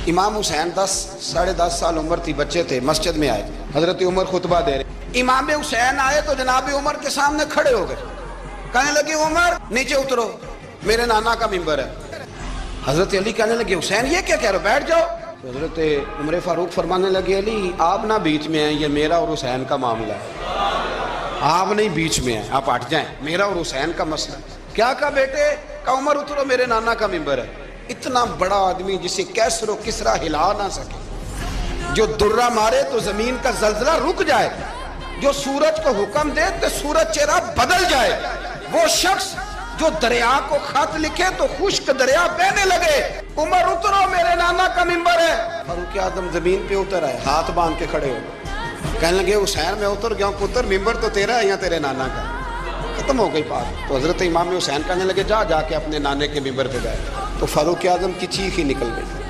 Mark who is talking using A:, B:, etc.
A: امام حسین 10-10.5 سال عمر تھی، بچے تھے، مسجد میں آئے، حضرت عمر خطبہ دے رہے، امام حسین آئے تو جناب عمر کے سامنے کھڑے ہو گئے، کہنے لگے عمر نیچے اترو، میرے نانا کا ممبر ہے۔ حضرت علی کہنے لگے حسین یہ کیا کہہ رہے ہو، بیٹھ جاؤ۔ تو حضرت عمر فاروق فرمانے لگے علی آپ نہ بیچ میں ہیں، یہ میرا اور حسین کا معاملہ ہے، آپ نہیں بیچ میں ہیں، آپ ہٹ جائیں، میرا اور حسین کا مسئلہ ہے۔ کیا کہا بیٹے؟ کہا عمر اترو، میرے نانا کا ممبر ہے۔ اتنا بڑا آدمی جسے کیسر و کسرا ہلا نہ سکے، جو درہ مارے تو زمین کا زلزلہ رک جائے، جو سورج کو حکم دے تو سورج چہرہ بدل جائے، وہ شخص جو دریا کو خط لکھے تو خشک دریا بہنے لگے، عمر اترو میرے نانا کا ممبر ہے۔ فاروق اعظم زمین پہ اتر آئے، ہاتھ باندھ کے کھڑے ہو، کہنے لگے حسین میں اتر گیا ہوں پتر، ممبر تو تیرا ہے یا تیرے نانا کا؟ ختم ہو گئی بات۔ تو حضرت امام حسین کہنے لگے جا کے اپنے نانے کے ممبر پہ بیٹھ۔ تو فاروق اعظم کی چیخ ہی نکل گئی۔